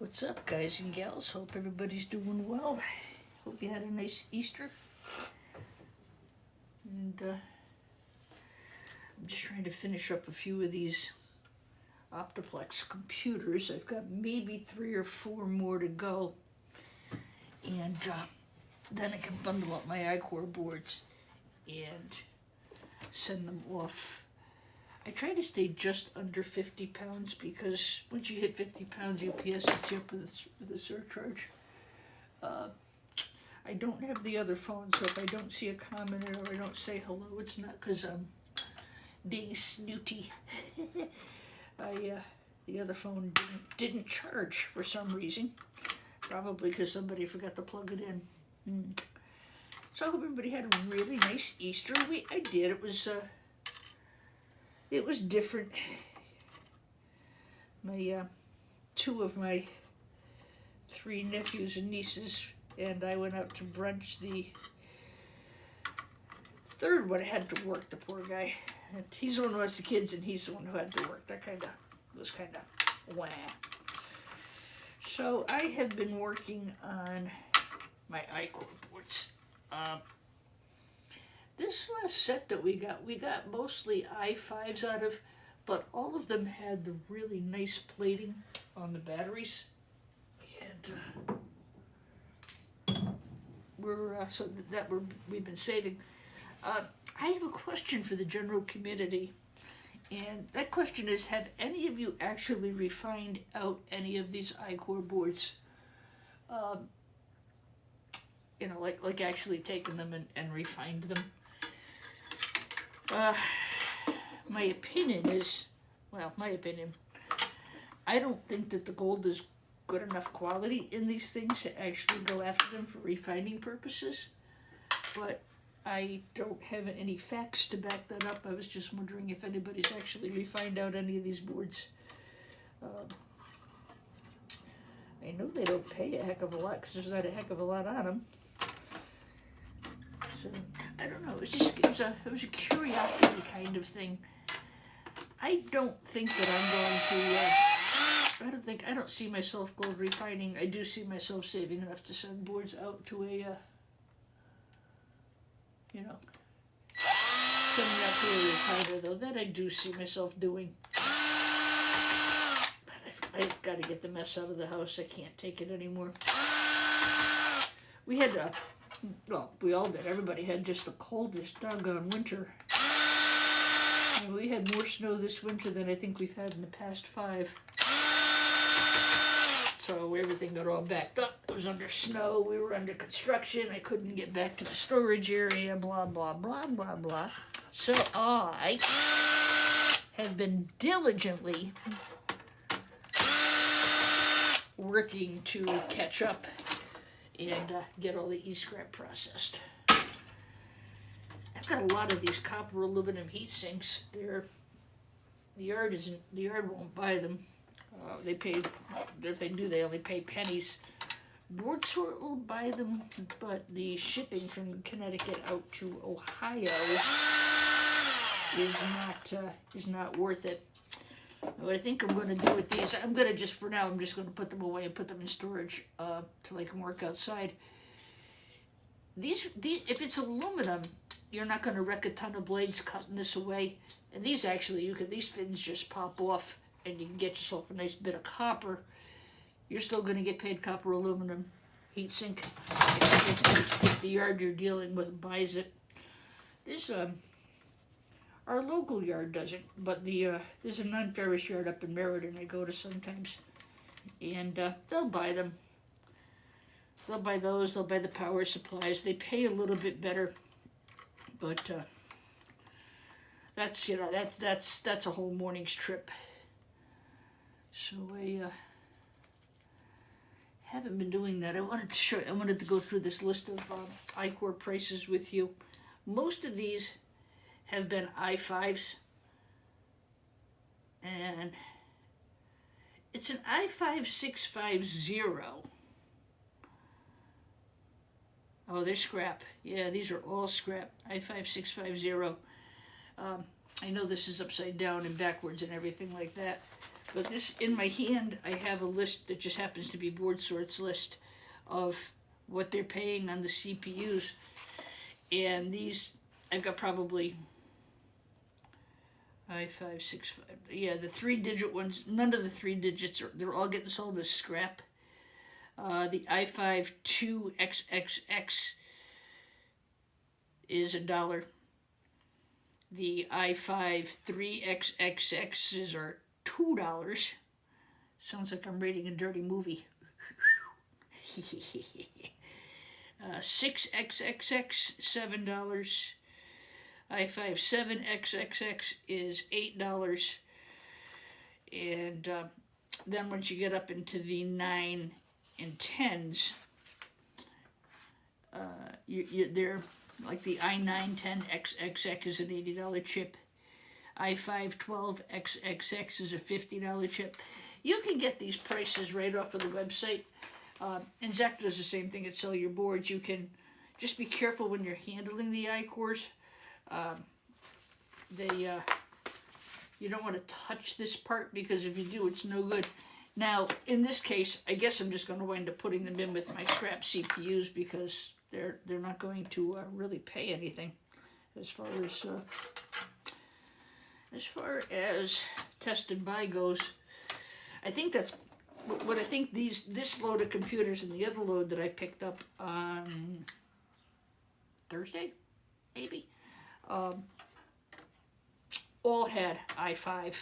What's up, guys and gals? Hope everybody's doing well. Hope you had a nice Easter. And I'm just trying to finish up a few of these Optiplex computers. I've got maybe 3 or 4 more to go. And then I can bundle up my I-Core boards and send them off. I try to stay just under 50 pounds because once you hit 50 pounds, UPS hits you up with a surcharge. I don't have the other phone, so if I don't see a comment or I don't say hello, it's not because I'm being snooty. The other phone didn't charge for some reason. Probably because somebody forgot to plug it in. So I hope everybody had a really nice Easter. I did. It was different. My 2 of my 3 nephews and nieces and I went out to brunch. The third one had to work, the poor guy. And he's the one who has the kids and he's the one who had to work. That was kind of wah. So I have been working on my I-Core boards. This last set that we got mostly i5s out of, but all of them had the really nice plating on the batteries. And we've been saving. I have a question for the general community, and that question is: have any of you actually refined out any of these I-Core boards? Like actually taken them and refined them. My opinion, I don't think that the gold is good enough quality in these things to actually go after them for refining purposes, but I don't have any facts to back that up. I was just wondering if anybody's actually refined out any of these boards. I know they don't pay a heck of a lot because there's not a heck of a lot on them. So, I don't know. It was a curiosity kind of thing. I don't think that I'm going to. I don't see myself gold refining. I do see myself saving enough to send boards out to a, sending out to a refiner though. That I do see myself doing. But I've got to get the mess out of the house. I can't take it anymore. We had we all did. Everybody had just the coldest doggone winter. And we had more snow this winter than I think we've had in the past 5. So everything got all backed up. It was under snow. We were under construction. I couldn't get back to the storage area. Blah, blah, blah, blah, blah. So I have been diligently working to catch up and get all the e-scrap processed. I've got a lot of these copper aluminum heat sinks. The yard won't buy them. If they do, they only pay pennies. Board Sort will buy them, but the shipping from Connecticut out to Ohio is not worth it. What I think I'm going to do with these, I'm just going to put them away and put them in storage till I can work outside. These, if it's aluminum, you're not going to wreck a ton of blades cutting this away. And these actually, these fins just pop off and you can get yourself a nice bit of copper. You're still going to get paid copper aluminum heat sink if the yard you're dealing with buys it. This, our local yard doesn't, but there's a non-ferrous yard up in Meriden I go to sometimes, and they'll buy them. They'll buy those. They'll buy the power supplies. They pay a little bit better, but that's a whole morning's trip. So I haven't been doing that. I wanted to go through this list of I-Core prices with you. Most of these have been i5s, and it's an i5-650. Oh, they're scrap. Yeah, these are all scrap. i5-650. I know this is upside down and backwards and everything like that, but this, in my hand, I have a list that just happens to be Board Sort's list of what they're paying on the CPUs. And these, I've got probably I565. Yeah, the 3-digit ones, none of the 3 digits, they're all getting sold as scrap. The i5 2XXX is $1. The i5 3XXXs are $2. Sounds like I'm rating a dirty movie. 6XXX, $7. i5 7XXX is $8. And then once you get up into the 9 and 10s, they're like the i9-10XXX is an $80 chip. i5-12XXX is a $50 chip. You can get these prices right off of the website. And Zach does the same thing at Sell Your Boards. You can just be careful when you're handling the iCores. You don't want to touch this part, because if you do, it's no good. Now, in this case, I guess I'm just going to wind up putting them in with my scrap CPUs, because they're not going to really pay anything as far as test and buy goes. I think that's what I think. This load of computers and the other load that I picked up on Thursday, maybe, all had i5,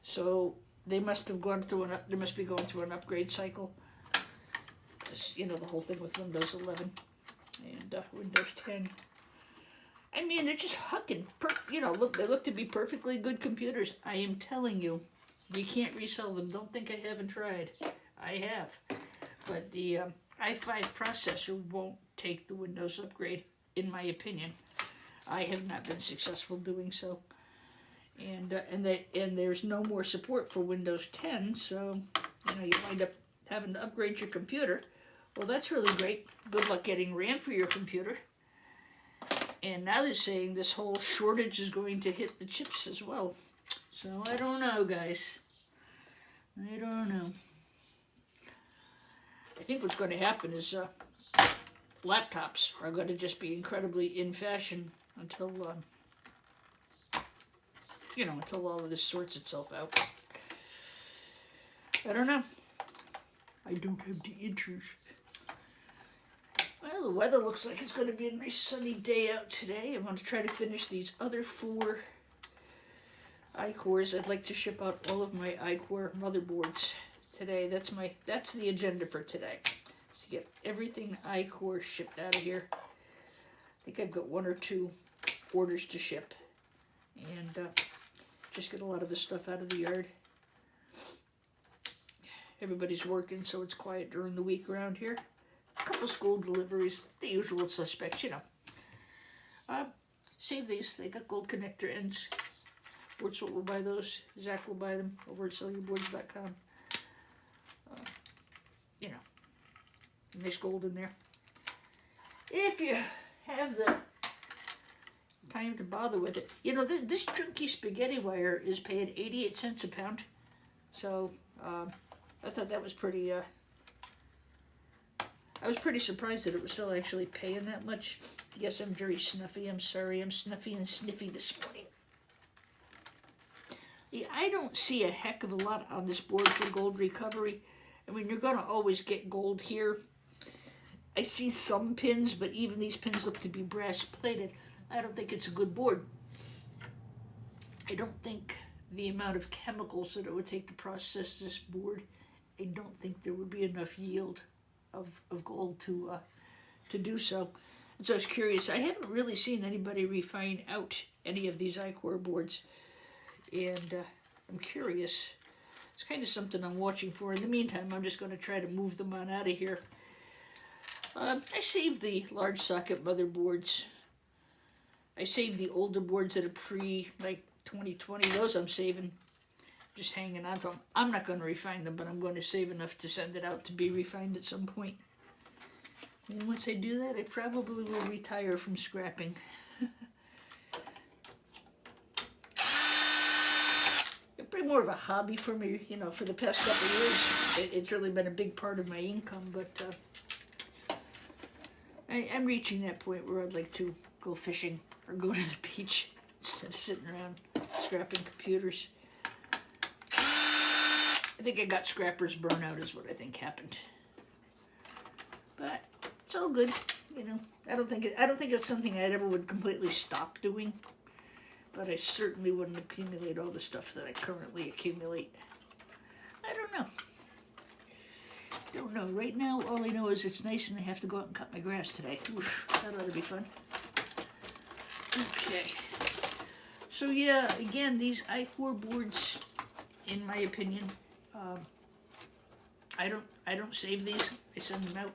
so they must have gone through they must be going through an upgrade cycle. You know, the whole thing with Windows 11 and Windows 10. I mean, they're just hucking. You know, look, they look to be perfectly good computers. I am telling you, you can't resell them. Don't think I haven't tried. I have. But the i5 processor won't take the Windows upgrade, in my opinion. I have not been successful doing so. And there's no more support for Windows 10, so you know, you wind up having to upgrade your computer. Well, that's really great. Good luck getting RAM for your computer. And now they're saying this whole shortage is going to hit the chips as well. So I don't know, guys. I don't know. I think what's going to happen is laptops are going to just be incredibly in fashion until, you know, until all of this sorts itself out. I don't know. I don't have the interest. Well, the weather looks like it's going to be a nice sunny day out today. I'm going to try to finish these other 4 iCores. I'd like to ship out all of my iCore motherboards today. That's the agenda for today. Is to get everything iCore shipped out of here. I think I've got 1 or 2 orders to ship, and just get a lot of this stuff out of the yard. Everybody's working, so it's quiet during the week around here. A couple school deliveries, the usual suspects, you know. Save these. They got gold connector ends. Boardsort will buy those. Zach will buy them over at sellyourboards.com. You know, nice gold in there. If you have the time to bother with it. You know, this chunky spaghetti wire is paying 88 cents a pound. So, I thought that was pretty, I was pretty surprised that it was still actually paying that much. Yes, I'm very snuffy. I'm sorry. I'm snuffy and sniffy this morning. Yeah, I don't see a heck of a lot on this board for gold recovery. I mean, you're going to always get gold here. I see some pins, but even these pins look to be brass plated. I don't think it's a good board. I don't think the amount of chemicals that it would take to process this board, I don't think there would be enough yield of gold to do so. And so I was curious. I haven't really seen anybody refine out any of these iCore boards, and I'm curious. It's kind of something I'm watching for. In the meantime, I'm just going to try to move them on out of here. I saved the large socket motherboards. I saved the older boards that are like 2020. Those I'm saving. Just hanging on to them. I'm not going to refine them, but I'm going to save enough to send it out to be refined at some point. And once I do that, I probably will retire from scrapping. really more of a hobby for me, you know, for the past couple of years. It's really been a big part of my income, but I'm reaching that point where I'd like to go fishing or go to the beach instead of sitting around scrapping computers. I think I got scrappers burnout is what I think happened. But it's all good, you know. I don't think it's something I ever would completely stop doing. But I certainly wouldn't accumulate all the stuff that I currently accumulate. I don't know. Right now, all I know is it's nice and I have to go out and cut my grass today. Oof, that ought to be fun. Okay. So yeah, again, these I-Core boards, in my opinion, I don't save these. I send them out.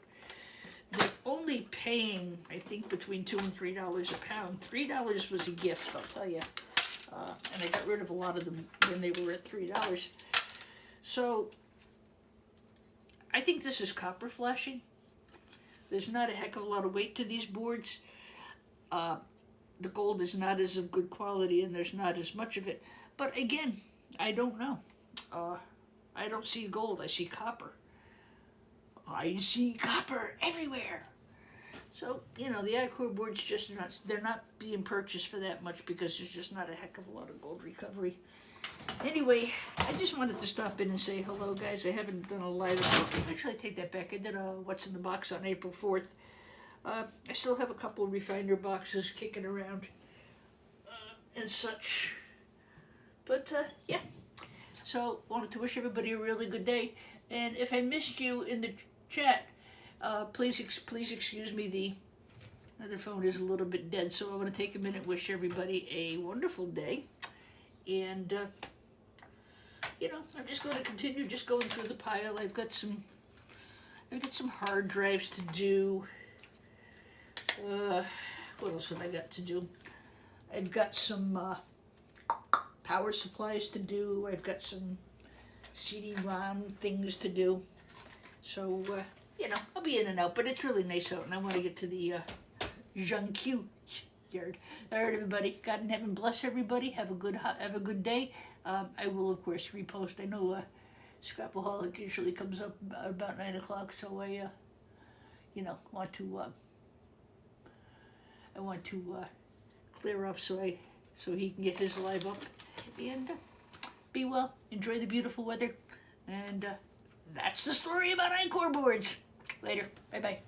They're only paying, I think, between $2 and $3 a pound. $3 was a gift, I'll tell you. And I got rid of a lot of them when they were at $3. So, I think this is copper flashing. There's not a heck of a lot of weight to these boards. The gold is not as of good quality and there's not as much of it. But again, I don't know. I don't see gold, I see copper. I see copper everywhere. So, you know, the I-Core boards just they're not being purchased for that much because there's just not a heck of a lot of gold recovery. Anyway, I just wanted to stop in and say hello, guys. I haven't done a live. Actually, I take that back. I did a What's in the Box on April 4th. I still have a couple of refiner boxes kicking around and such. But, yeah. So, wanted to wish everybody a really good day. And if I missed you in the chat, please excuse me, the other phone is a little bit dead, so I want to take a minute and wish everybody a wonderful day. And, you know, I'm just going to continue just going through the pile. I've got some hard drives to do. What else have I got to do? I've got some power supplies to do. I've got some CD-ROM things to do. So, you know, I'll be in and out, but it's really nice out, and I want to get to the junkyard. All right, everybody. God in heaven bless everybody. Have a good day. I will, of course, repost. I know Scrapaholic usually comes up about 9 o'clock, so I, you know, want to clear off so he can get his live up. And be well. Enjoy the beautiful weather. And that's the story about I-Core boards. Later. Bye-bye.